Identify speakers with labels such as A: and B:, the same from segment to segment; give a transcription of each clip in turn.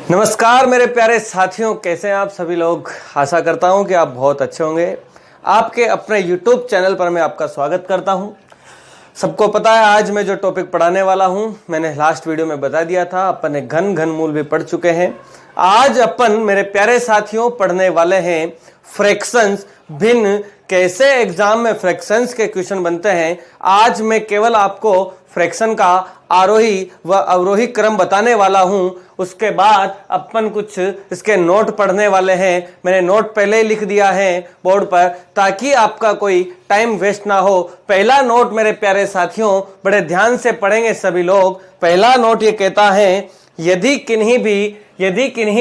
A: नमस्कार मेरे प्यारे साथियों, कैसे हैं आप सभी लोग। आशा करता हूं कि आप बहुत अच्छे होंगे। आपके अपने YouTube चैनल पर मैं आपका स्वागत करता हूं। सबको पता है आज मैं जो टॉपिक पढ़ाने वाला हूं, मैंने लास्ट वीडियो में बता दिया था। अपन ने घन मूल भी पढ़ चुके हैं। आज अपन मेरे प्यारे साथियों पढ़ने वाले हैं फ्रैक्शंस, भिन्न। कैसे एग्जाम में फ्रैक्शंस के क्वेश्चन बनते हैं। आज मैं केवल आपको फ्रैक्शन का आरोही व अवरोही क्रम बताने वाला हूं। उसके बाद अपन कुछ इसके नोट पढ़ने वाले हैं। मैंने नोट पहले ही लिख दिया है बोर्ड पर, ताकि आपका कोई टाइम वेस्ट ना हो। पहला नोट मेरे प्यारे साथियों बड़े ध्यान से पढ़ेंगे सभी लोग। पहला नोट ये कहता है, यदि किन्हीं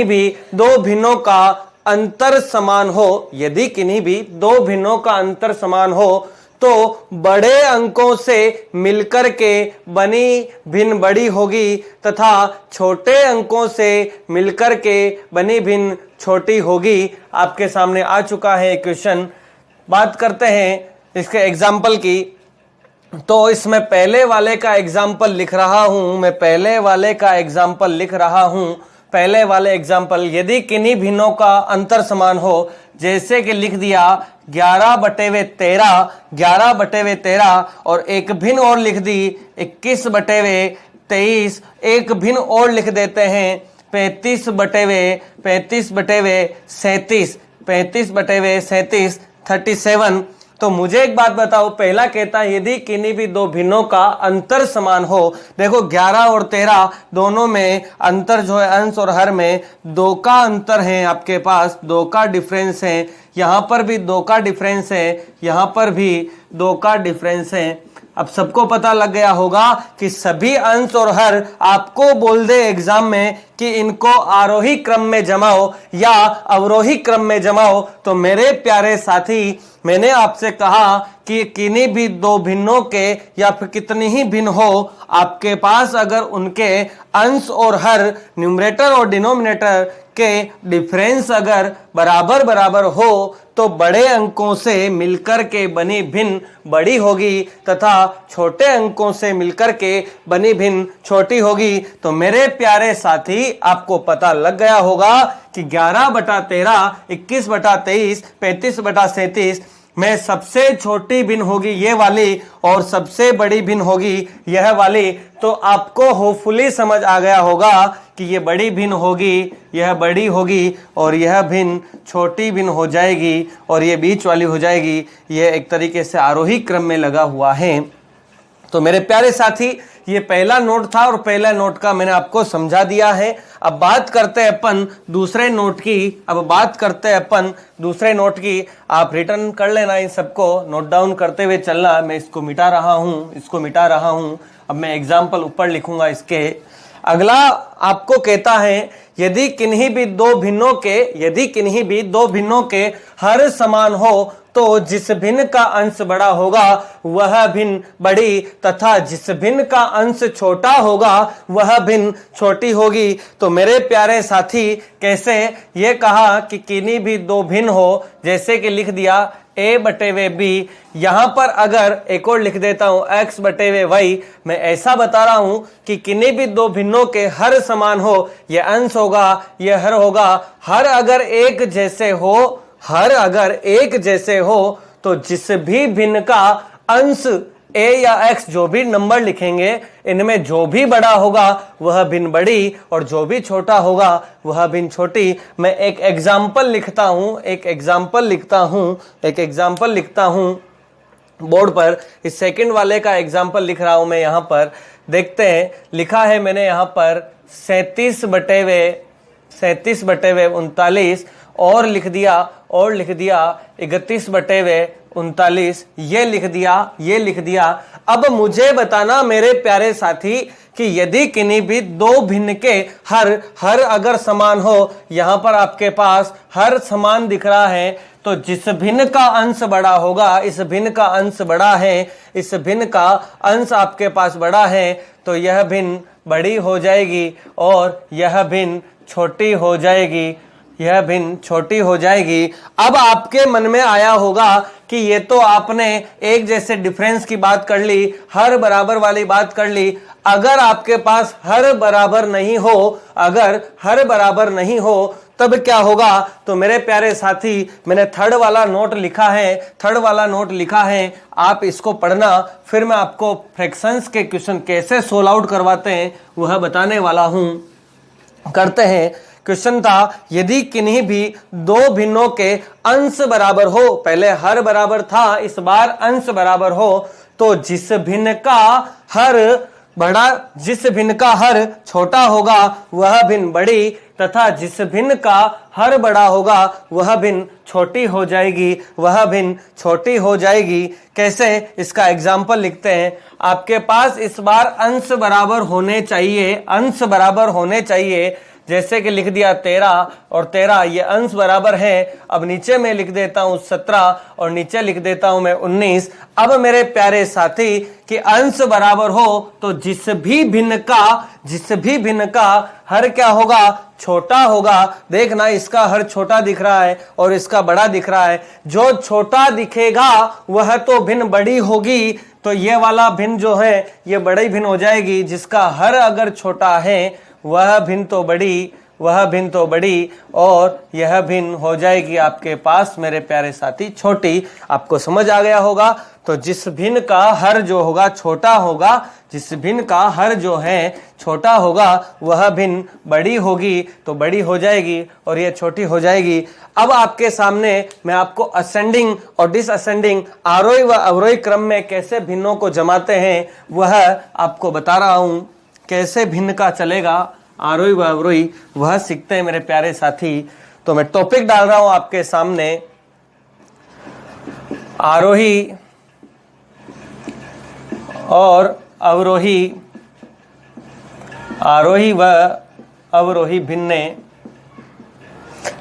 A: भी दो भिन्नों का अंतर समान हो, यदि किन्हीं भी दो भिन्नों का अंतर समान हो तो बड़े अंकों से मिलकर के बनी भिन्न बड़ी होगी तथा छोटे अंकों से मिलकर के बनी भिन्न छोटी होगी। आपके सामने आ चुका है क्वेश्चन। बात करते हैं इसके एग्जाम्पल की। तो इसमें पहले वाले का एग्जाम्पल लिख रहा हूं। पहले वाले एग्जाम्पल, यदि किन्हीं भिन्नों का अंतर समान हो, जैसे कि लिख दिया 11/13 और एक भिन्न और लिख दी 21/23। एक भिन्न और लिख देते हैं 35/37 37। तो मुझे एक बात बताओ, पहला कहता है यदि किन्हीं भी दो भिन्नों का अंतर समान हो। देखो 11 और 13 दोनों में अंतर जो है अंश और हर में 2 का अंतर है। आपके पास 2 का डिफरेंस है। यहां पर भी 2 का डिफरेंस है, यहां पर भी 2 का डिफरेंस है। अब सबको पता लग गया होगा कि सभी अंश और हर आपको बोल दे एग्जाम में कि इनको आरोही क्रम में जमाओ या अवरोही क्रम में जमाओ। तो मेरे प्यारे साथी, मैंने आपसे कहा कि किन्हीं भी दो भिन्नों के या फिर कितनी ही भिन्न हो, आपके पास अगर उनके अंश और हर, न्यूमरेटर और डिनोमिनेटर के डिफरेंस अगर बराबर हो तो बड़े अंकों से मिलकर के बनी भिन्न बड़ी होगी तथा छोटे अंकों से मिलकर के बनी भिन्न छोटी होगी। तो मेरे प्यारे साथी, आपको पता लग गया होगा कि 11/13, 21/23, 35/37 में सबसे छोटी भिन्न होगी ये वाली और सबसे बड़ी भिन्न होगी यह वाली। तो आपको होपफुली समझ आ गया होगा कि ये बड़ी भिन्न होगी, यह बड़ी होगी और यह भिन्न छोटी भिन्न हो जाएगी और ये बीच वाली हो जाएगी। यह एक तरीके से आरोही क्रम में लगा हुआ है। तो मेरे प्यारे साथी, ये पहला नोट था और पहला नोट का मैंने आपको समझा दिया है। अब बात करते हैं अपन दूसरे नोट की। आप रिटर्न कर लेना, इन सबको नोट डाउन करते हुए चलना। मैं इसको मिटा रहा हूं। अब मैं एग्जाम्पल ऊपर लिखूंगा इसके। अगला आपको कहता है, यदि किन्हीं भी दो भिन्नों के हर समान हो तो जिस भिन्न का अंश बड़ा होगा वह भिन्न बड़ी तथा जिस भिन्न का अंश छोटा होगा वह भिन्न छोटी होगी। तो मेरे प्यारे साथी, कैसे ये कहा कि किन्हीं भी दो भिन्न हो, जैसे कि लिख दिया a/b। यहां पर अगर एक और लिख देता हूं x/y। मैं ऐसा बता रहा हूं कि किन्हीं भी दो भिन्नों के हर समान हो, यह अंश होगा, यह हर होगा। हर अगर एक जैसे हो तो जिस भी भिन्न का अंश a या x, जो भी नंबर लिखेंगे, इनमें जो भी बड़ा होगा वह भिन्न बड़ी और जो भी छोटा होगा वह भिन्न छोटी। मैं एक एग्जाम्पल लिखता हूं बोर्ड पर। इस सेकंड वाले का एग्जाम्पल लिख रहा हूं मैं। यहां पर देखते हैं, लिखा है मैंने यहां पर 37/39 और लिख दिया 31/39। ये लिख दिया। अब मुझे बताना मेरे प्यारे साथी कि यदि किन्हीं भी दो भिन्न के हर अगर समान हो, यहां पर आपके पास हर समान दिख रहा है, तो जिस भिन्न का अंश बड़ा होगा, इस भिन्न का अंश आपके पास बड़ा है, तो यह भिन्न बड़ी हो जाएगी और यह भिन्न छोटी हो जाएगी। अब आपके मन में आया होगा कि ये तो आपने एक जैसे डिफरेंस की बात कर ली, हर बराबर वाली बात कर ली। अगर आपके पास हर बराबर नहीं हो, अगर हर बराबर नहीं हो तब क्या होगा? तो मेरे प्यारे साथी, मैंने थर्ड वाला नोट लिखा है, थर्ड वाला नोट लिखा है, आप इसको पढ़ना। फिर मैं आपको फ्रैक्शंस के क्वेश्चन कैसे सोल्व आउट करवाते हैं वह बताने वाला हूं। करते हैं। क्वेश्चन था, यदि किन्हीं भी दो भिन्नों के अंश बराबर हो, पहले हर बराबर था, इस बार अंश बराबर हो, तो जिस भिन्न का हर बड़ा, जिस भिन्न का हर छोटा होगा वह भिन्न बड़ी, तथा जिस भिन्न का हर बड़ा होगा वह भिन्न छोटी हो जाएगी, वह भिन्न छोटी हो जाएगी। कैसे? इसका एग्जाम्पल लिखते हैं। आपके पास इस बार अंश बराबर होने चाहिए, अंश बराबर होने चाहिए। जैसे कि लिख दिया 13 और 13, ये अंश बराबर है। अब नीचे में लिख देता हूं 17 और नीचे लिख देता हूं मैं 19। अब मेरे प्यारे साथी कि अंश बराबर हो तो जिस भी भिन्न का हर क्या होगा? छोटा होगा। देखना, इसका हर छोटा दिख रहा है और इसका बड़ा दिख रहा है। जो छोटा दिखेगा वह तो भिन्न बड़ी होगी, तो ये वाला भिन्न जो है ये बड़ी भिन्न हो जाएगी। जिसका हर अगर छोटा है वह भिन्न तो बड़ी, वह भिन्न तो बड़ी, और यह भिन्न हो जाएगी आपके पास मेरे प्यारे साथी छोटी। आपको समझ आ गया होगा। तो जिस भिन्न का हर जो होगा छोटा होगा, जिस भिन्न का हर जो है छोटा होगा वह भिन्न बड़ी होगी, तो बड़ी हो जाएगी और यह छोटी हो जाएगी। अब आपके सामने मैं आपको असेंडिंग और डिसअसेंडिंग, आरोही व अवरोही क्रम में कैसे भिन्नों को जमाते हैं वह आपको बता रहा हूं। कैसे भिन्न का चलेगा आरोही व अवरोही वह सीखते हैं मेरे प्यारे साथी। तो मैं टॉपिक डाल रहा हूं आपके सामने, आरोही और अवरोही, आरोही व अवरोही भिन्न,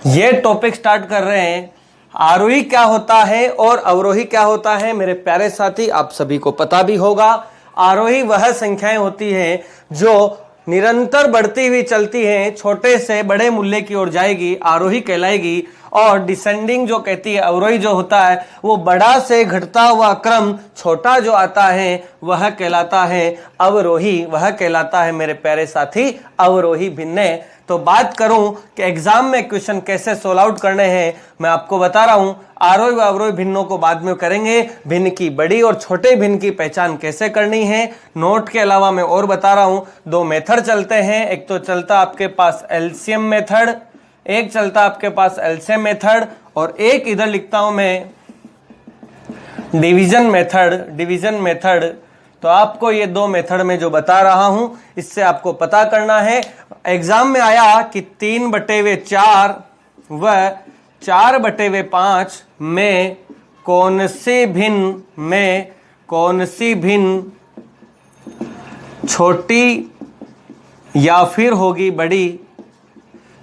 A: ये टॉपिक स्टार्ट कर रहे हैं। आरोही क्या होता है और अवरोही क्या होता है मेरे प्यारे साथी, आप सभी को पता भी होगा। आरोही वह संख्याएं होती हैं जो निरंतर बढ़ती हुई चलती हैं, छोटे से बड़े मूल्य की ओर जाएगी, आरोही कहलाएगी। और डिसेंडिंग जो कहती है, अवरोही जो होता है वो बड़ा से घटता हुआ क्रम, छोटा जो आता है वह कहलाता है अवरोही, वह कहलाता है मेरे प्यारे साथी अवरोही भिन्न। तो बात करूं कि एग्जाम में क्वेश्चन कैसे सोल्व आउट करने हैं, मैं आपको बता रहा हूं। आरोही व अवरोही भिन्नों को बाद में करेंगे। भिन्न की बड़ी और छोटे भिन्न की पहचान कैसे करनी है, नोट के अलावा मैं और बता रहा हूं। दो मेथड चलते हैं, एक तो चलता आपके पास एलसीएम मेथड, एक चलता आपके पास एलसीएम मेथड, और एक इधर लिखता हूं मैं डिवीजन मेथड, डिवीजन मेथड। तो आपको ये दो मेथड में जो बता रहा हूं इससे आपको पता करना है। एग्जाम में आया कि 3/4 व 4/5 में कौन सी भिन्न छोटी या फिर होगी बड़ी,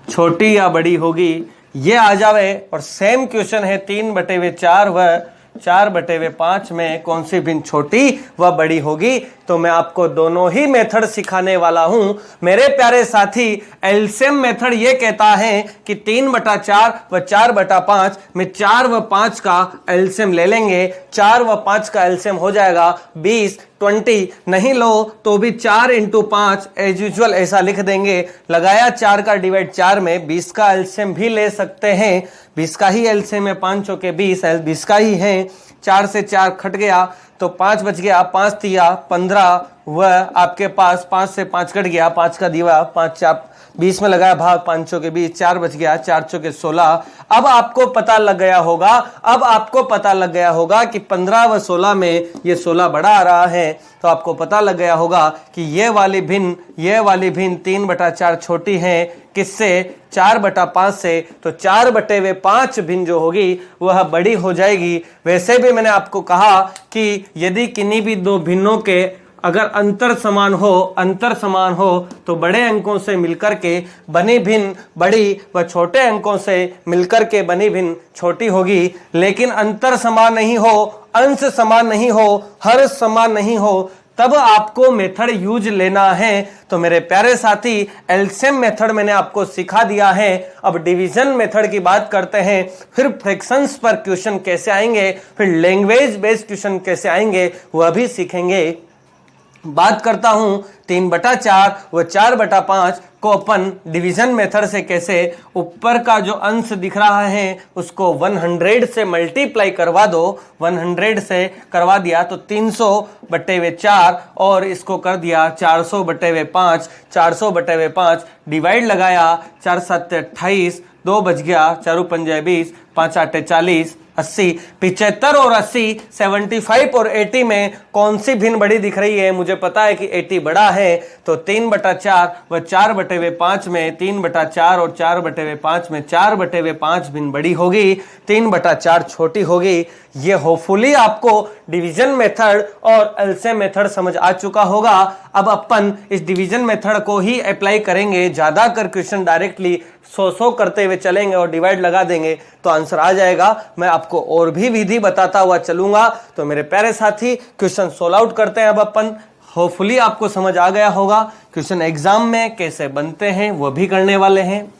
A: छोटी या बड़ी होगी, ये आ जावे। और सेम क्वेश्चन है 3/4 व 4/5 में कौन सी भिन्न छोटी व बड़ी होगी। तो मैं आपको दोनों ही मेथड सिखाने वाला हूं मेरे प्यारे साथी। एलसीएम मेथड ये कहता है कि 3/4 व 4/5 में 4 व 5 का एलसीएम ले लेंगे। 4 व 5 का एलसीएम हो जाएगा 20, 20 नहीं लो तो भी 4 × 5 एज यूजुअल ऐसा लिख देंगे। लगाया 4 का डिवाइड 4 में 20 का एलसीएम भी ले सकते हैं। 20 का ही एलसीएम है, 5 चौके 20, 20 का ही है। 4 से 4 कट गया तो 5 बच गया, 5 तिया 15 व आपके पास 5 से 5 कट गया, 5 का दीवा 5 4 20 में लगाया भाग, 5 चौके 20, 4 बच गया, 4 चौके 16। अब आपको पता लग गया होगा, अब आपको पता लग गया होगा कि 15 व 16 में ये 16 बड़ा आ रहा है। तो आपको पता लग गया होगा कि ये वाली भिन्न 3/4 छोटी है किससे? 4/5 से। तो 4/5 भिन्न जो होगी वह बड़ी हो जाएगी। वैसे भी मैंने आपको कहा कि यदि किन्हीं भी दो भिन्नों के अगर अंतर समान हो तो बड़े अंकों से मिलकर के बनी भिन्न बड़ी व छोटे अंकों से मिलकर के बनी भिन्न छोटी होगी। लेकिन अंतर समान नहीं हो, अंश समान नहीं हो, हर समान नहीं हो, तब आपको मेथड यूज लेना है। तो मेरे प्यारे साथी, एलसीएम मेथड मैंने आपको सिखा दिया है। अब डिवीजन मेथड की बात करते हैं, फिर फ्रैक्शंस पर क्वेश्चन कैसे आएंगे, फिर लैंग्वेज बेस्ड क्वेश्चन कैसे आएंगे वह भी सीखेंगे। बात करता हूं 3/4 व 4/5 को अपन डिवीजन मेथड से कैसे, ऊपर का जो अंश दिख रहा है उसको 100 से मल्टीप्लाई करवा दो, 100 से करवा दिया तो 300/4 और इसको कर दिया 400/5, 400/5 डिवाइड लगाया, 4 7 28, 2 बच गया, 4 5 20, 5 8 40, 80, 75 और 80, 75 और 80 में कौन सी भिन्न बड़ी दिख रही है? मुझे पता है कि 80 बड़ा है, तो 3/4 व 4/5 में 3/4 और 4/5 में 4/5 भिन्न बड़ी होगी, 3/4 छोटी होगी। ये होपफुली आपको डिवीजन मेथड और एलसीएम मेथड समझ आ चुका होगा। अब अपन इस डिवीजन मेथड को ही अप्लाई करेंगे, ज्यादा कर क्वेश्चन डायरेक्टली 100 करते हुए चलेंगे और डिवाइड लगा देंगे तो आंसर आ जाएगा। मैं आपको और भी विधि बताता हुआ चलूंगा। तो मेरे प्यारे साथी, क्वेश्चन सोल्व आउट करते हैं अब अपन। होपफुली आपको समझ आ गया होगा क्वेश्चन एग्जाम में कैसे बनते हैं, वो भी करने वाले हैं।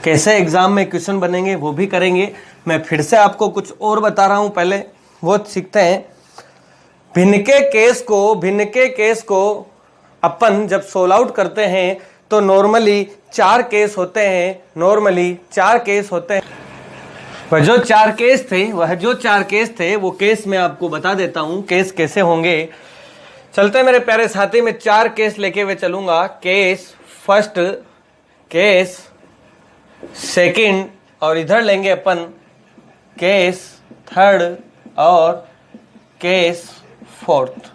A: कैसे एग्जाम में क्वेश्चन बनेंगे वो भी करेंगे। मैं फिर से आपको कुछ और बता रहा हूं, पहले वो सीखते हैं। भिन्न के केस को अपन जब सोल्व आउट करते हैं तो नॉर्मली 4 केस होते हैं, वह जो 4 केस थे वो केस मैं आपको बता देता हूं केस कैसे होंगे। चलते हैं मेरे प्यारे साथी, में 4 केस लेके हुए चलूंगा। केस फर्स्ट, केस सेकंड और इधर लेंगे अपन केस थर्ड और केस फोर्थ।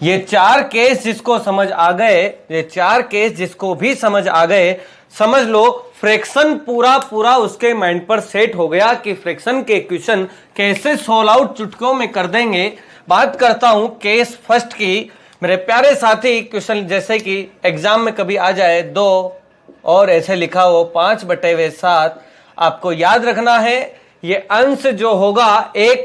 A: ये 4 केस जिसको समझ आ गए, ये 4 केस जिसको भी समझ आ गए, समझ लो फ्रैक्शन पूरा उसके माइंड पर सेट हो गया कि फ्रैक्शन के क्वेश्चन कैसे सोल्व आउट चुटकियों में कर देंगे। बात करता हूं केस फर्स्ट की। मेरे प्यारे साथी, क्वेश्चन जैसे कि एग्जाम में कभी आ जाए 2 और ऐसे लिखा हो 5/7, आपको याद रखना है ये अंश जो होगा, एक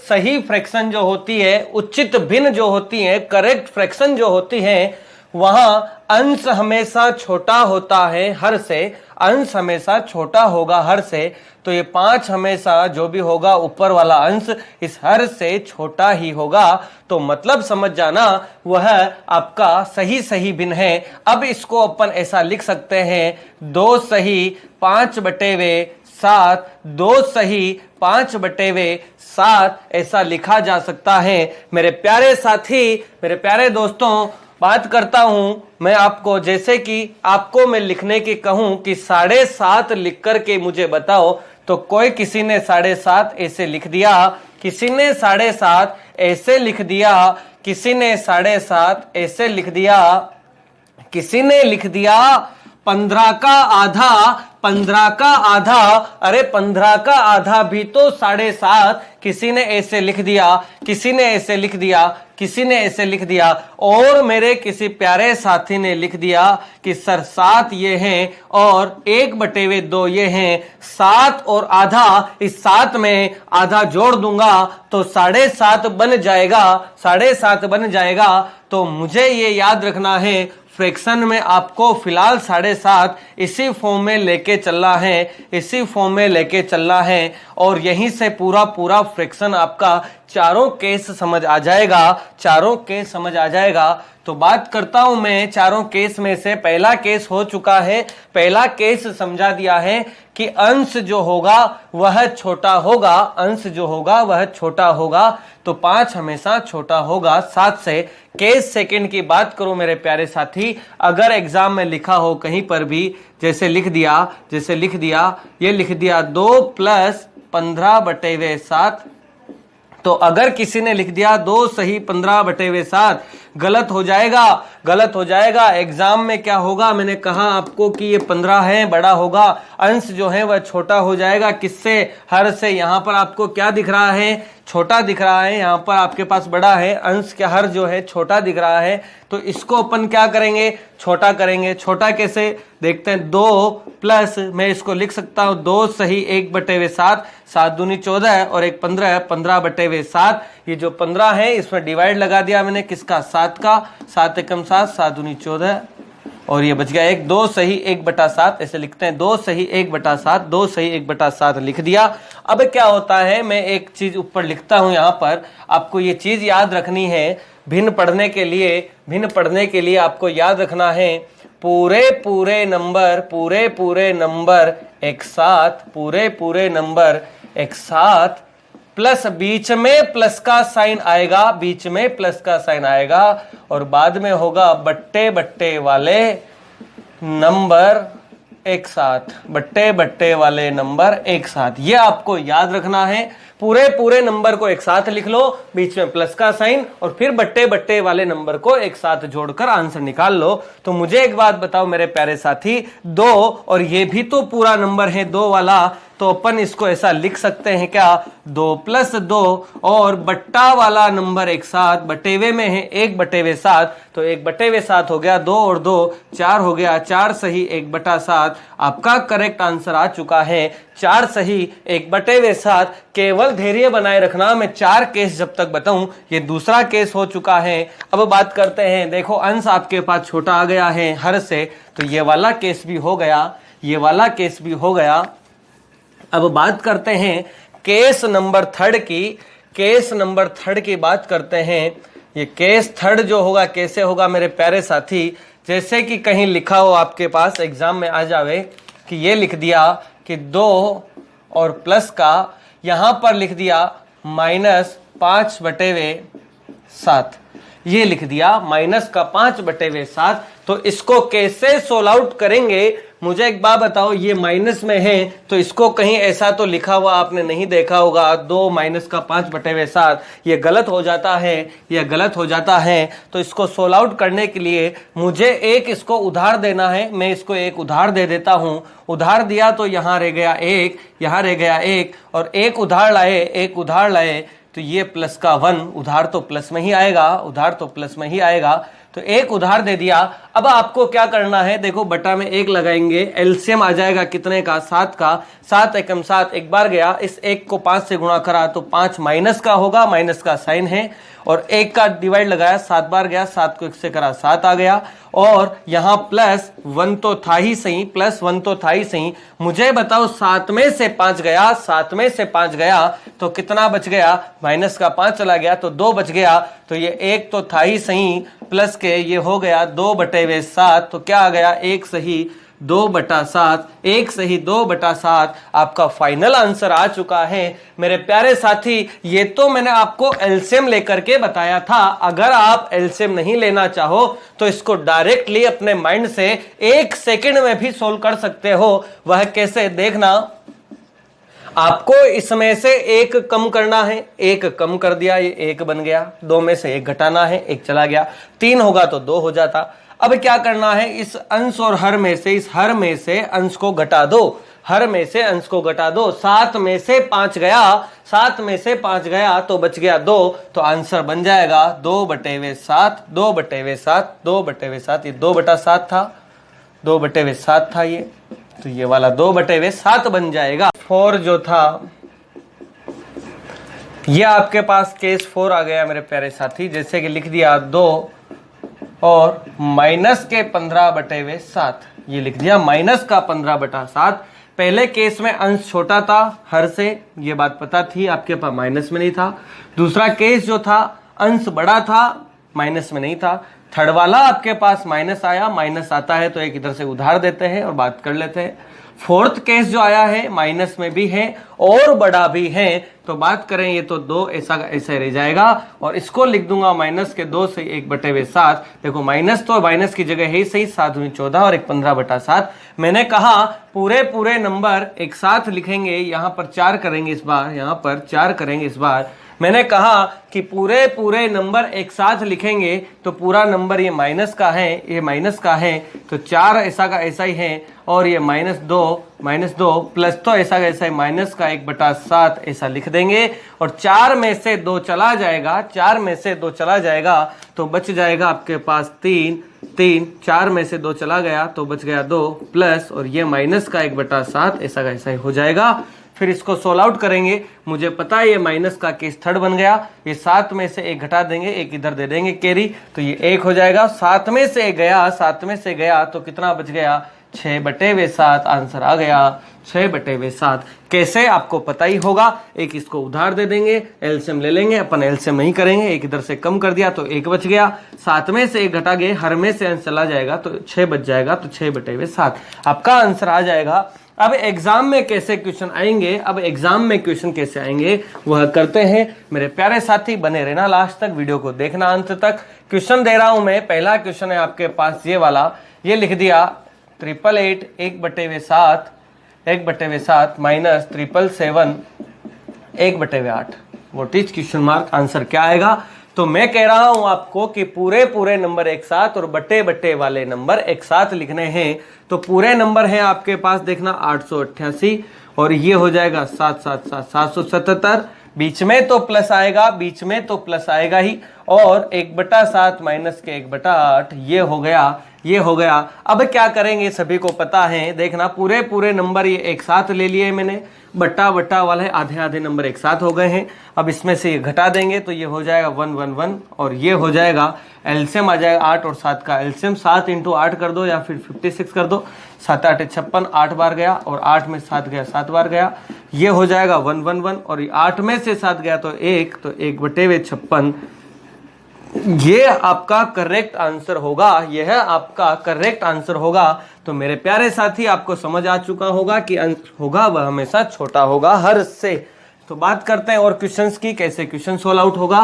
A: सही फ्रैक्शन जो होती है, उचित भिन्न जो होती है, करेक्ट फ्रैक्शन जो होती है, वहां अंश हमेशा छोटा होता है हर से, अंश हमेशा छोटा होगा हर से। तो ये 5 हमेशा जो भी होगा ऊपर वाला अंश इस हर से छोटा ही होगा। तो मतलब समझ जाना वह आपका सही भिन्न है। अब इसको अपन ऐसा लिख सकते हैं 2 सही 5/7, 2 सही 5/7 ऐसा लिखा जा सकता है। मेरे प्यारे साथी, मेरे प्यारे दोस्तों, बात करता हूं मैं आपको, जैसे कि आपको मैं लिखने की कहूं कि 7.5 लिख करके मुझे बताओ, तो कोई किसी ने 7.5 ऐसे लिख दिया, किसी ने 7.5 ऐसे लिख दिया, किसी ने 7.5 ऐसे लिख दिया, किसी ने लिख दिया 15 का आधा, 15 का आधा, अरे 15 का आधा भी तो 7.5। किसी ने ऐसे लिख दिया, किसी ने ऐसे लिख दिया, किसी ने ऐसे लिख दिया, और मेरे किसी प्यारे साथी ने लिख दिया कि सर 7 ये हैं और 1/2 ये हैं, 7 और आधा, इस 7 में आधा जोड़ दूंगा तो 7.5 बन जाएगा, 7.5 बन जाएगा। तो मुझे ये याद रखना है, फ्रैक्शन में आपको फिलहाल 7.5 इसी फॉर्म में लेके चलना है, इसी फॉर्म में लेके चलना है, और यहीं से पूरा फ्रैक्शन आपका चारों केस समझ आ जाएगा, चारों केस समझ आ जाएगा। तो बात करता हूं मैं चारों केस में से, पहला केस हो चुका है, पहला केस समझा दिया है कि अंश जो होगा वह छोटा होगा, अंश जो होगा वह छोटा होगा, तो 5 हमेशा छोटा होगा 7 से। केस सेकंड की बात करूं मेरे प्यारे साथी, अगर एग्जाम में लिखा हो कहीं पर भी, जैसे लिख दिया, ये लिख दिया 2 + 15/7, तो अगर किसी ने लिख दिया 2 सही 15/7, गलत हो जाएगा, गलत हो जाएगा। एग्जाम में क्या होगा, मैंने कहा आपको कि ये 15 है, बड़ा होगा, अंश जो है वह छोटा हो जाएगा। किससे? हर से। यहाँ पर आपको क्या दिख रहा है? छोटा दिख रहा है। यहाँ पर आपके पास बड़ा है, अंश के हर जो है छोटा दिख रहा है। तो इसको अपन क्या करेंगे? छोटा करेंगे। छोटा कैसे? देखते हैं। 2 प्लस, मैं इसको लिख सकता हूँ 2 सही 1/7, 7 दूनी 14 और 1 15, 15/7। ये जो 15 है इसमें डिवाइड लगा दिया मैंने, किसका? 7 का। 7 एकम 7, 7 दूनी 14 और ये बच गया 1। 2 सही 1/7 ऐसे लिखते हैं। 2 सही 1/7, 2 सही 1/7 लिख दिया। अब क्या होता है, मैं एक चीज ऊपर लिखता हूं यहाँ पर, आपको ये चीज याद रखनी है। भिन्न पढ़ने के लिए आपको याद रखना है पूरे पूरे नंबर एक साथ प्लस बीच में प्लस का साइन आएगा, और बाद में होगा बट्टे वाले नंबर एक साथ। ये आपको याद रखना है। पूरे नंबर को एक साथ लिख लो, बीच में प्लस का साइन, और फिर बट्टे वाले नंबर को एक साथ जोड़कर आंसर निकाल लो। तो मुझे एक बात बताओ मेरे प्यारे साथी, 2 और ये भी तो पूरा नंबर है 2 वाला, तो अपन इसको ऐसा लिख सकते हैं क्या? 2 + 2 और बट्टा वाला नंबर एक साथ, बटेवे में है 1/7, तो 1/7 हो गया। 2 और 2 4 हो गया, 4 सही 1/7। आपका करेक्ट आंसर आ चुका है 4 सही 1/7। केवल धैर्य बनाए रखना, मैं 4 केस जब तक बताऊं। ये दूसरा केस हो चुका है। अब बात करते हैं, देखो अंश आपके पास छोटा आ गया है हर से, तो ये वाला केस भी हो गया, अब बात करते हैं केस नंबर 3 की बात करते हैं। ये केस 3 जो होगा कैसे होगा मेरे प्यारे साथी, जैसे कि कहीं लिखा हो आपके पास एग्जाम में आ जावे कि ये लिख दिया कि 2 और प्लस का यहां पर लिख दिया -5/7, ये लिख दिया माइनस का 5/7। तो इसको कैसे सोल्व आउट करेंगे? मुझे एक बात बताओ, ये माइनस में है तो इसको कहीं ऐसा तो लिखा हुआ आपने नहीं देखा होगा 2 - का 5/7, ये गलत हो जाता है। तो इसको सोल्व आउट करने के लिए मुझे एक इसको उधार देना है। मैं इसको एक उधार दे देता हूं। उधार दिया तो यहां रह गया 1, यहां रह गया 1, और एक उधार लाए तो ये प्लस का 1, उधार तो प्लस में ही आएगा, तो एक उधार दे दिया। अब आपको क्या करना है, देखो बटा में 1 लगाएंगे, एलसीएम आ जाएगा कितने का? 7 का। 7 एकम 7 एक बार गया, इस 1 को 5 से गुणा करा तो 5 माइनस का होगा, माइनस का साइन है, और 1 का डिवाइड लगाया 7 बार गया, 7 को 1 से करा 7 आ गया, और यहां +1 तो था ही सही। मुझे बताओ 7 में से 5 गया तो कितना बच गया? माइनस का 5 चला गया तो 2 बच गया। तो ये 1 तो था ही सही, प्लस के ये हो गया 2/7, तो क्या आ गया? 1 सही 2/7 आपका फाइनल आंसर आ चुका है मेरे प्यारे साथी। ये तो मैंने आपको एलसीएम लेकर के बताया था। अगर आप एलसीएम नहीं लेना चाहो तो इसको डायरेक्टली अपने माइंड से 1 सेकंड में भी सोल्व कर सकते हो। वह कैसे? देखना, आपको इसमें से 1 कम करना है, 1 कम कर दिया, ये 1 बन गया। 2 में से 1 घटाना है, 1 चला गया। 3 होगा तो 2 हो जाता। अब क्या करना है, इस अंश और हर में से अंश को घटा दो, 7 में से 5 गया तो बच गया 2, तो आंसर बन जाएगा 2/7। ये 2/7 था ये, तो ये वाला 2/7 बन जाएगा। 4 जो था ये आपके पास केस 4 आ गया मेरे प्यारे साथी। जैसे कि लिख दिया 2 और माइनस के 15/7, ये लिख दिया माइनस का 15/7। पहले केस में अंश छोटा था हर से, ये बात पता थी, आपके पास माइनस में नहीं था। दूसरा केस जो था अंश बड़ा था, माइनस में नहीं था। थर्ड वाला आपके पास माइनस आया, माइनस आता है तो एक इधर से उधार देते हैं और बात कर लेते हैं। फोर्थ केस जो आया है माइनस में भी है और बड़ा भी है, तो बात करें ये तो 2 ऐसा रह जाएगा, और इसको लिख दूंगा माइनस के 2 से 1/7। देखो माइनस तो माइनस की जगह है सही, 7 दूनी 14 और 1 15/7। मैंने कहा पूरे नंबर एक साथ लिखेंगे, यहाँ पर 4 करेंगे इस बार, यहाँ पर 4 करेंगे इस बार। मैंने कहा कि पूरे पूरे नंबर एक साथ लिखेंगे तो पूरा नंबर ये माइनस का है, ये माइनस का है, तो 4 ऐसा का ऐसा ही है, और ये -2 प्लस तो ऐसा का ऐसा ही -1/7 ऐसा लिख देंगे। और 4 में से 2 चला जाएगा, 4 में से 2 चला जाएगा तो बच जाएगा आपके पास 3, 4 में से 2 चला गया तो बच गया 2 प्लस, और ये -1/7 ऐसा का ऐसा ही हो जाएगा। फिर इसको सोल्व आउट करेंगे, मुझे पता है ये माइनस का केस थर्ड बन गया, ये 7 में से 1 घटा देंगे, 1 इधर दे देंगे कैरी, तो ये 1 हो जाएगा। 7 में से 1 गया, 7 में से गया तो कितना बच गया, 6/7 आंसर आ गया, 6/7। कैसे आपको पता ही होगा, एक इसको उधार दे देंगे, एलसीएम ले लेंगे, अपन एलसीएम नहीं करेंगे, एक इधर से कम कर दिया तो 1 बच गया, 7 में से 1 घटा गए, हर में से अंश चला जाएगा तो 6 बच जाएगा, तो 6/7 आपका आंसर आ जाएगा। अब एग्जाम में कैसे क्वेश्चन आएंगे, अब एग्जाम में क्वेश्चन कैसे आएंगे वह करते हैं। मेरे प्यारे साथी बने रहना लास्ट तक, वीडियो को देखना अंत तक। क्वेश्चन दे रहा हूं मैं, पहला क्वेश्चन है आपके पास ये वाला, ये लिख दिया 888 1/7 1/7 minus 777 1/8, what is question mark, answer क्या आएगा। तो मैं कह रहा हूं आपको कि पूरे पूरे नंबर एक साथ और बटे बटे वाले नंबर एक साथ लिखने हैं। तो पूरे नंबर हैं आपके पास, देखना 888, और ये हो जाएगा 777, बीच में तो प्लस आएगा, बीच में तो प्लस आएगा ही, और 1/7 माइनस के 1/8, ये हो गया, ये हो गया। अब क्या करेंगे सभी को पता है, देखना पूरे पूरे नंबर ये एक साथ ले लिए मैंने, बट्टा बट्टा वाले आधे आधे नंबर एक साथ हो गए हैं। अब इसमें से ये घटा देंगे तो ये हो जाएगा 111, और ये हो जाएगा एलसीएम आ जाएगा 8 और 7 का एलसीएम, 7 × 8 कर दो या फिर 56 कर दो, 7 8 56, 8 बार गया, और 8 में 7 गया 7 बार गया, ये हो जाएगा 111, और 8 में से 7 गया तो 1, तो 1/56 ये आपका करेक्ट आंसर होगा, यह आपका करेक्ट आंसर होगा। तो मेरे प्यारे साथी आपको समझ आ चुका होगा कि आंसर होगा वह हमेशा छोटा होगा हर से। तो बात करते हैं और क्वेश्चंस की, कैसे क्वेश्चन सोल्व आउट होगा।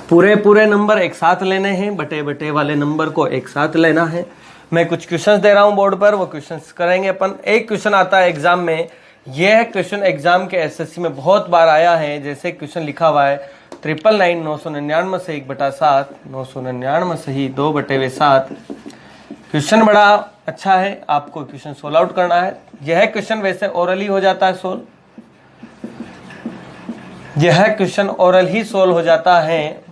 A: पूरे पूरे नंबर एक साथ लेने हैं, बटे बटे वाले नंबर को एक साथ लेना है। मैं कुछ क्वेश्चंस दे रहा हूं बोर्ड पर, वो क्वेश्चंस करेंगे अपन। एक क्वेश्चन आता है एग्जाम में, यह क्वेश्चन एग्जाम के एसएससी में बहुत बार आया है। जैसे क्वेश्चन लिखा हुआ है 999 999 से 1/7 999 से ही 2/7। क्वेश्चन बड़ा अच्छा है, आपको क्वेश्चन सोल्व आउट करना है। यह क्वेश्चन वैसे ओरल ही हो जाता है सोल्व, यह क्वेश्चन ओरल ही सोल्व हो जाता है।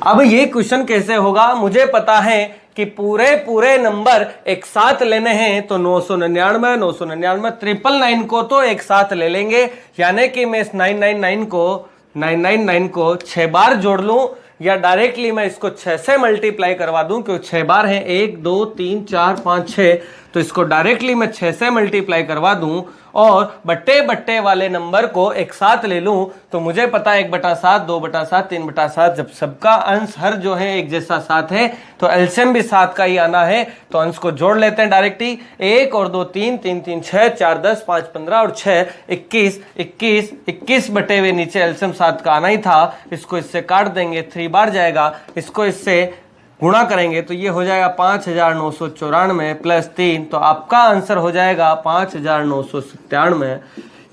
A: अब ये क्वेश्चन कैसे होगा, मुझे पता है कि पूरे पूरे नंबर एक साथ लेने हैं, तो 999 999 999 को तो एक साथ ले लेंगे, यानी कि मैं इस 999 को 6 बार जोड़ लूं, या डायरेक्टली मैं इसको 6 से मल्टीप्लाई करवा दूं, क्योंकि 6 बार है, 1 2 3 4 5 6, तो इसको डायरेक्टली मैं 6 से मल्टीप्लाई करवा दूं, और बट्टे बट्टे वाले नंबर को एक साथ ले लूं, तो मुझे पता है 1/7 2/7 3/7, जब सबका अंश हर जो है एक जैसा 7 है तो एलसीएम भी 7 का ही आना है। तो अंश को जोड़ लेते हैं डायरेक्टली, 1 और 2 3 3 3 6 4 10 5 15 और 6 21 21 21 बटे हुए नीचे एलसीएम 7 का आना ही था। इसको इससे काट देंगे, 3 बार जाएगा, इसको इससे गुणा करेंगे तो ये हो जाएगा 5994 प्लस 3, तो आपका आंसर हो जाएगा 5997।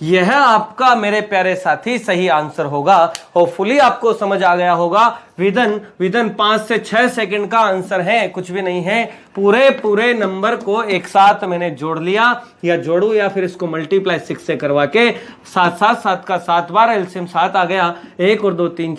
A: यह आपका मेरे प्यारे साथी सही आंसर होगा। होपफुली आपको समझ आ गया होगा। विदन 5 से 6 सेकंड का आंसर है, कुछ भी नहीं है। पूरे पूरे नंबर को एक साथ मैंने जोड़ लिया, या जोड़ू या फिर इसको मल्टीप्लाई 6 से करवा के 7 7 7 का 7 बार एलसीएम 7 आ गया, 1 और 2 3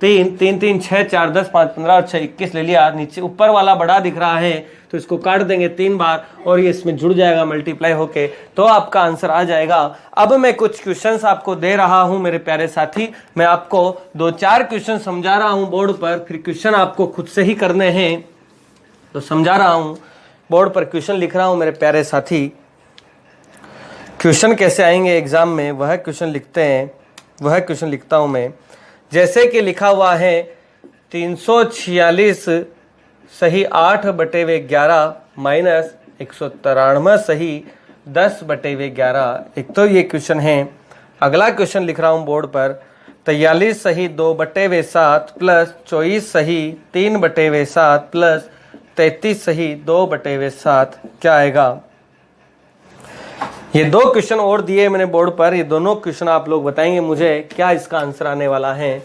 A: 3 3 3 6 4 10 5 15 और 6 21 ले लिया। नीचे ऊपर वाला बड़ा दिख रहा है तो इसको काट देंगे 3 बार और ये इसमें जुड़ जाएगा मल्टीप्लाई होके, तो आपका आंसर आ जाएगा। अब मैं कुछ क्वेश्चंस आपको दे रहा हूं मेरे प्यारे साथी, मैं आपको 2-4 क्वेश्चन समझा रहा हूं बोर्ड पर, फिर क्वेश्चन आपको खुद से ही करने हैं, तो समझा रहा हूं बोर्ड पर, क्वेश्चन लिख रहा हूं मेरे प्यारे साथी। क्वेश्चन कैसे आएंगे एग्जाम में वह क्वेश्चन लिखते हैं, वह क्वेश्चन लिखता हूं मैं। जैसे कि लिखा हुआ है 346 सही 8/11 माइनस 193 सही 10/11। एक तो ये क्वेश्चन है। अगला क्वेश्चन लिख रहा हूँ बोर्ड पर 43 सही 2/7 प्लस 24 सही 3/7 प्लस 33 सही 2/7 क्या आएगा। ये 2 क्वेश्चन और दिए मैंने बोर्ड पर, ये दोनों क्वेश्चन आप लोग बताएंगे मुझे क्या इसका आंसर आने वाला है।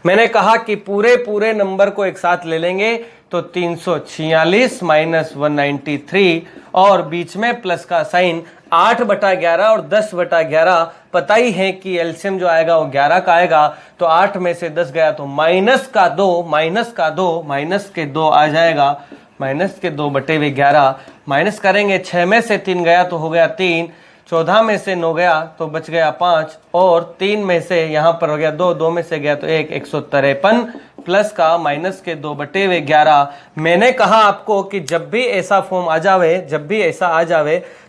A: मैंने कहा कि पूरे नंबर को एक साथ ले लेंगे तो 346 माइनस 193 और बीच में प्लस का साइन 8/11 और 10/11। पता ही है कि एलसीएम जो आएगा वो 11 का आएगा, तो 8 में से 10 गया तो माइनस के 2 आ जाएगा, -2/11 माइनस करेंगे। 6 में से 3 गया तो हो गया 3, 14 में से 9 गया तो बच गया 5 और 3 में से यहाँ पर हो गया 2, 2 में से गया तो 1, 153 प्लस का -के 2/11। मैंने कहा आपको कि जब भी ऐसा फॉर्म आ जावे,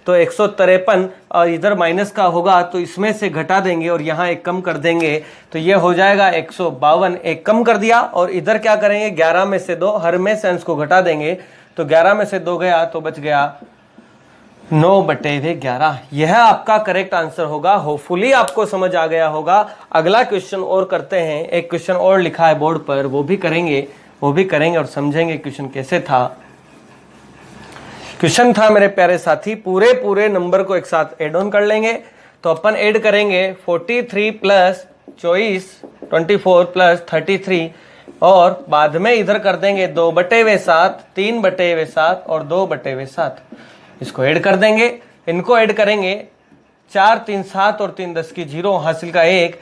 A: तो 153 और इधर माइनस का होगा तो इसमें से घटा देंगे और यहाँ एक कम कर देंगे, तो ये हो जाएगा 152। एक कम कर दिया और इधर क्या करेंगे, 11 में से 2, हर में से अंश को घटा देंगे, तो 11 में से 2 गया तो बच गया 9/11। यह आपका करेक्ट आंसर होगा। होपफुली आपको समझ आ गया होगा। अगला क्वेश्चन और करते हैं। एक क्वेश्चन और लिखा है बोर्ड पर, वो भी करेंगे और समझेंगे क्वेश्चन कैसे था। क्वेश्चन था मेरे प्यारे साथी, पूरे नंबर को एक साथ एड ऑन कर लेंगे। तो अपन ऐड करेंगे 43 प्लस 24 प्लस 33 और बाद में इधर कर देंगे 2/7, 3/7 और 2/7। इसको ऐड कर देंगे, इनको ऐड करेंगे 4 3 7 और 3 10 की 0 हासिल का 1,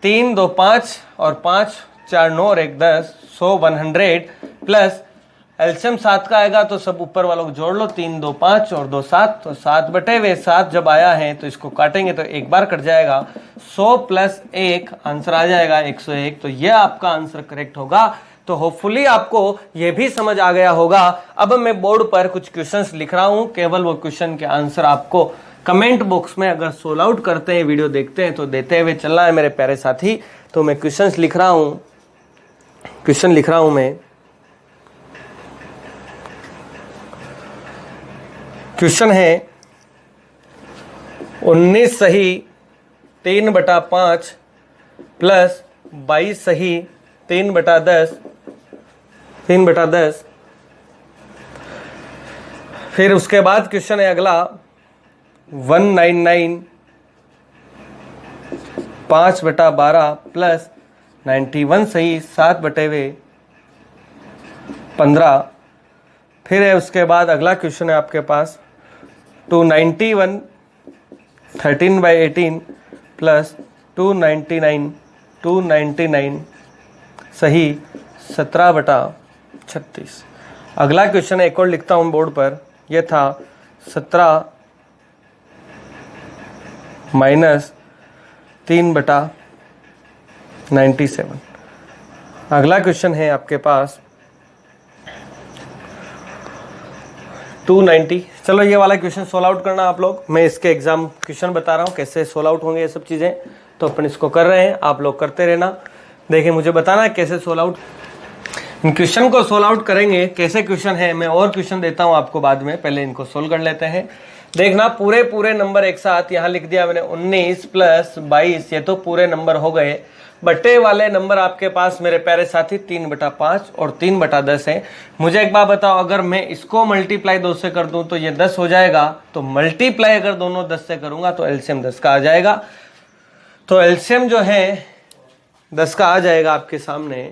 A: 3 2 5 और 5 4 9 और 1 10, 100 प्लस एलसीएम 7 का आएगा तो सब ऊपर वालों को जोड़ लो, 3 2 5 और 2 7, तो 7/7 जब आया है तो इसको काटेंगे तो एक बार कट जाएगा, 100 प्लस 1 आंसर आ जाएगा 101। तो यह आपका आंसर करेक्ट होगा। तो होपफुली आपको यह भी समझ आ गया होगा। अब मैं बोर्ड पर कुछ क्वेश्चंस लिख रहा हूं, केवल वो क्वेश्चन के आंसर आपको कमेंट बॉक्स में अगर सोल्व आउट करते हैं, वीडियो देखते हैं तो देते हुए चलना है मेरे प्यारे साथी। तो मैं क्वेश्चन लिख रहा हूं मैं। क्वेश्चन है 19 सही 3/5 प्लस 22 सही 3/10। फिर उसके बाद क्वेश्चन है अगला 199 5/12 प्लस 91 सही 7/15। फिर है उसके बाद अगला क्वेश्चन है आपके पास 291 13/18 प्लस 299 सही 17/36। अगला क्वेश्चन एक और लिखता हूं बोर्ड पर, यह था 17 माइनस 3/97। अगला क्वेश्चन है आपके पास 290। चलो ये वाला क्वेश्चन सोल्व आउट करना आप लोग। मैं इसके एग्जाम क्वेश्चन बता रहा हूँ कैसे सोल्व आउट होंगे ये सब चीज़ें, तो अपन इसको कर रहे हैं, आप लोग करते रहना। देखिए मुझे बताना है कैसे सोल्व आउट, इन क्वेश्चन को सोल्व आउट करेंगे। कैसे क्वेश्चन है मैं और क्वेश्चन देता हूँ आपको बाद में, पहले इनको सोल्व कर लेते हैं। देखना पूरे नंबर एक साथ यहाँ लिख दिया मैंने 19 प्लस 22, ये तो पूरे नंबर हो गए। बटे वाले नंबर आपके पास मेरे प्यारे साथी 3/5 और 3/10 है। मुझे एक बात बताओ, अगर मैं इसको मल्टीप्लाई 2 से कर दूं तो ये 10 हो जाएगा, तो मल्टीप्लाई अगर दोनों 10 से करूंगा तो एलसीएम 10 का आ जाएगा। तो एलसीएम जो है 10 का आ जाएगा आपके सामने।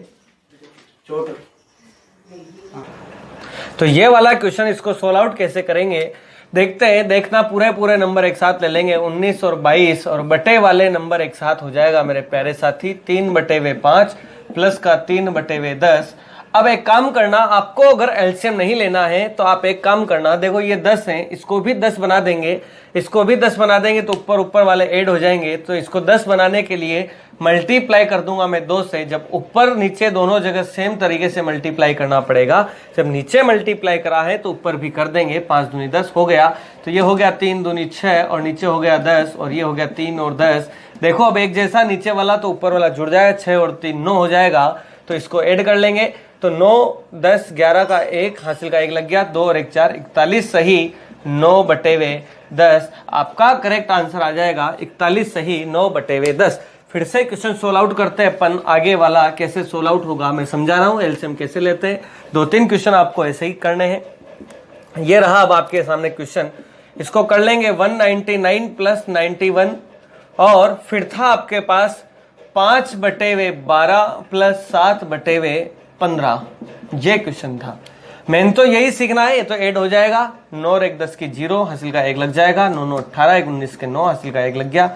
A: तो ये वाला क्वेश्चन इसको सोल्व आउट कैसे करेंगे देखते हैं। देखना पूरे नंबर एक साथ ले लेंगे 19 और 22 और बटे वाले नंबर एक साथ हो जाएगा मेरे प्यारे साथी 3/5 प्लस का 3/10। अब एक काम करना, आपको अगर एलसीएम नहीं लेना है तो आप एक काम करना, देखो ये 10 है, इसको भी 10 बना देंगे, इसको भी 10 बना देंगे तो ऊपर वाले ऐड हो जाएंगे। तो इसको 10 बनाने के लिए मल्टीप्लाई कर दूंगा मैं 2 से। जब ऊपर नीचे दोनों जगह सेम तरीके से मल्टीप्लाई करना पड़ेगा, जब नीचे मल्टीप्लाई करा है तो ऊपर भी कर देंगे। 5 दूनी 10 हो गया, तो ये हो गया 3 दूनी 6 और नीचे हो गया 10 और ये हो गया 3 और 10। देखो अब एक जैसा नीचे वाला तो ऊपर वाला जुड़ जाएगा, 6 और 3 9 हो जाएगा। तो इसको ऐड कर लेंगे तो 9 10 11 का 1 हासिल का 1 लग गया, 2 और 1 4 41 सही 9/10। आपका करेक्ट आंसर आ जाएगा 41 सही 9/10। फिर से क्वेश्चन सोल्व आउट करते हैं अपन। आगे वाला कैसे सोल्व आउट होगा मैं समझा रहा हूँ, एलसीएम कैसे लेते हैं। 2-3 क्वेश्चन आपको ऐसे ही करने हैं। ये रहा अब आपके सामने क्वेश्चन। इसको कर लेंगे 199 प्लस 91 और फिर था आपके पास 5/12 प्लस 7/15। ये क्वेश्चन था। मेन तो यही सीखना है। ये तो ऐड हो जाएगा। 9 और 1 10 की 0, हासिल का 1 लग जाएगा। 9 9 18, 1 19 के 9, हासिल का 1 लग गया।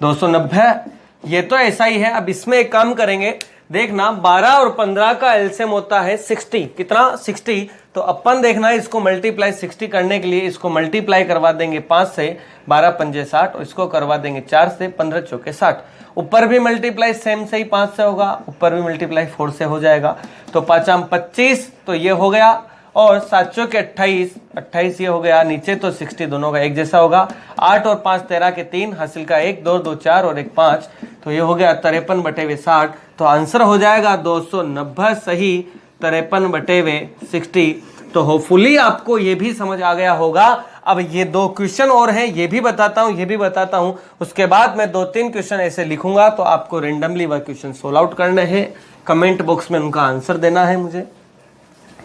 A: 290। ये तो ऐसा ही है। अब इसमें एक काम करेंगे, देखना 12 और 15 का एलसीएम होता है 60। कितना? 60। तो अपन देखना है इसको मल्टीप्लाई 60 करने के लिए इसको मल्टीप्लाई करवा देंगे 5 से, 12 पंजे 60, और इसको करवा देंगे 4 से, 15 चौके 60। ऊपर भी मल्टीप्लाई सेम से ही 5 से होगा, ऊपर भी मल्टीप्लाई 4 से हो जाएगा। तो 5 25, तो ये हो गया, और 7 चौके 28, 28 ये हो गया। नीचे तो 60 दोनों का एक जैसा होगा। 8 और 5 13 के 3, हासिल का 1 2 2 4 और 1 5, तो ये हो गया 53/60। तो आंसर हो जाएगा 290 सही, 53/60। तो होपफुली आपको ये भी समझ आ गया होगा। अब ये 2 क्वेश्चन और हैं, ये भी बताता हूं, ये भी बताता हूं। उसके बाद मैं 2-3 क्वेश्चन ऐसे लिखूंगा, तो आपको रेंडमली वह क्वेश्चन सोल्व आउट करने हैं। कमेंट बॉक्स में उनका आंसर देना है मुझे।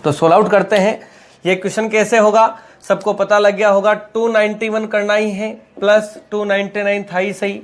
A: तो सोल्व आउट करते हैं। ये क्वेश्चन कैसे होगा सबको पता लग गया होगा। 291 करना ही है, प्लस 299 था ही सही,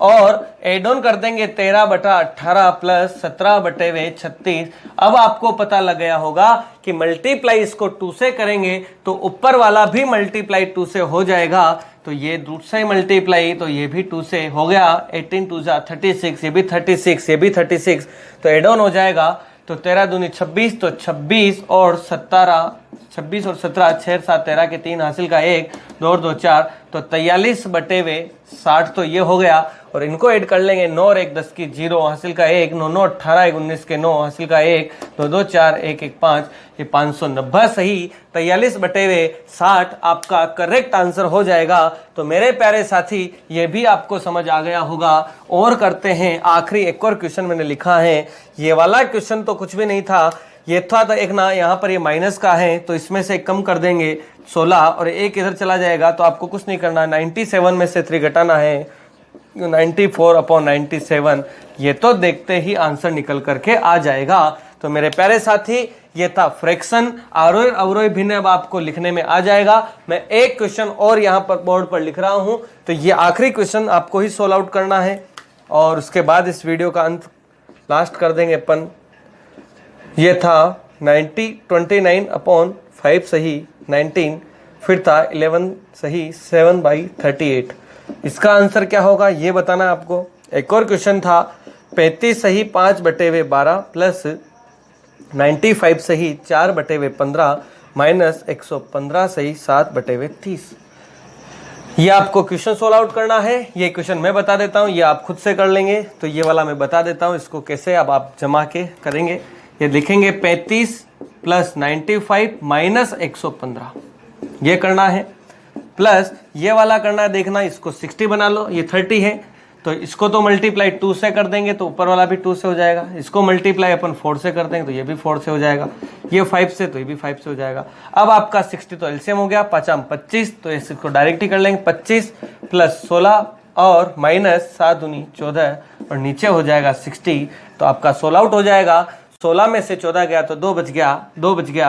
A: और एड ऑन कर देंगे 13/18 प्लस 17/36। अब आपको पता लग गया होगा कि मल्टीप्लाई इसको 2 से करेंगे तो ऊपर वाला भी मल्टीप्लाई 2 से हो जाएगा। तो ये दूसरा ही मल्टीप्लाई, तो ये भी 2 से हो गया। 18 2 36, ये भी 36, ये भी 36, तो एड ऑन हो जाएगा। तो 13 दूनी 26, तो 26 और 17, 26 और 17, 6 7 13 के 3, हासिल का 1 2 और 2 4, तो 43/60। तो ये हो गया, और इनको ऐड कर लेंगे। 9 और 1 10 की 0, हासिल का 1, 9 9 18, 1 19 के 9, हासिल का 1 2 2 4 1 1 5, ये 590 सही। 43/60 आपका करेक्ट आंसर हो जाएगा। तो मेरे प्यारे साथी, ये भी आपको समझ आ गया होगा। और करते हैं आखिरी एक और क्वेश्चन मैंने लिखा है। ये वाला क्वेश्चन तो कुछ भी नहीं था, ये था तो एक ना, यहाँ पर ये माइनस का है, तो इसमें से कम कर देंगे 16 और 1 इधर चला जाएगा। तो आपको कुछ नहीं करना, 97 में से 3 घटाना है, 94/97। ये तो देखते ही आंसर निकल करके आ जाएगा। तो मेरे प्यारे साथी, ये था फ्रैक्शन। आरोही अवरोही भिन्न अब आपको लिखने में आ जाएगा। मैं एक क्वेश्चन और यहाँ पर बोर्ड पर लिख रहा हूँ, तो ये आखिरी क्वेश्चन आपको ही सोल्व आउट करना है, और उसके बाद इस वीडियो का अंत लास्ट कर देंगे अपन। ये था 29/5 सही, 19, फिर था 11 सही, 7/38। इसका आंसर क्या होगा ये बताना आपको। एक और क्वेश्चन था 35 सही 5/12 प्लस 95 सही 4/15 माइनस 115 सही 7/30। ये आपको क्वेश्चन सोल्व आउट करना है। ये क्वेश्चन मैं बता देता हूँ, ये आप खुद से कर लेंगे। तो ये वाला मैं बता देता हूँ, इसको कैसे अब आप जमा के करेंगे। ये लिखेंगे 35 प्लस 95 माइनस 115, ये करना है। प्लस ये वाला करना है, देखना इसको 60 बना लो, ये 30 है, तो इसको तो मल्टीप्लाई 2 से कर देंगे तो ऊपर वाला भी 2 से हो जाएगा। इसको मल्टीप्लाई अपन 4 से कर देंगे तो ये भी 4 से हो जाएगा। ये 5 से, तो ये भी 5 से हो जाएगा। अब आपका 60 तो एलसीएम हो गया, 5 25, तो इसको डायरेक्ट ही कर लेंगे। 25 प्लस 16 और माइनस 7 दूनी 14, और नीचे हो जाएगा 60। तो आपका सोल्व आउट हो जाएगा। 16 में से 14 गया तो 2 बच गया,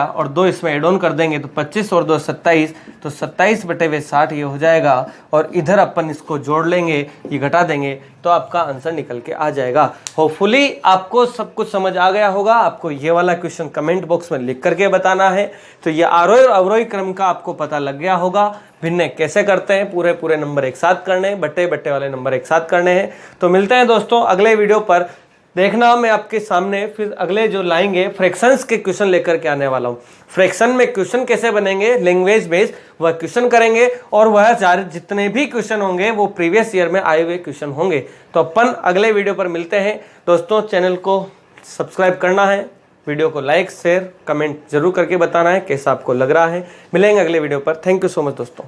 A: और 2 इसमें एड ऑन कर देंगे तो 25 और 2 27, तो 27/60 ये हो जाएगा। और इधर अपन इसको जोड़ लेंगे, ये घटा देंगे, तो आपका आंसर निकल के आ जाएगा। होपफुली आपको सब कुछ समझ आ गया होगा। आपको ये वाला क्वेश्चन कमेंट बॉक्स में लिख करके बताना है। तो ये आरोही और अवरोही क्रम का आपको पता लग गया होगा। भिन्न कैसे करते हैं, पूरे नंबर एक साथ करने हैं, बट्टे वाले नंबर एक साथ करने हैं। तो मिलते हैं दोस्तों अगले वीडियो पर। देखना मैं आपके सामने फिर अगले जो लाएंगे फ्रैक्शंस के क्वेश्चन लेकर के आने वाला हूँ। फ्रैक्शन में क्वेश्चन कैसे बनेंगे, लैंग्वेज बेस्ड, वह क्वेश्चन करेंगे, और वह जितने भी क्वेश्चन होंगे वो प्रीवियस ईयर में आए हुए क्वेश्चन होंगे। तो अपन अगले वीडियो पर मिलते हैं दोस्तों। चैनल को सब्सक्राइब करना है, वीडियो को लाइक शेयर कमेंट जरूर करके बताना है कैसा आपको लग रहा है। मिलेंगे अगले वीडियो पर। थैंक यू सो मच दोस्तों।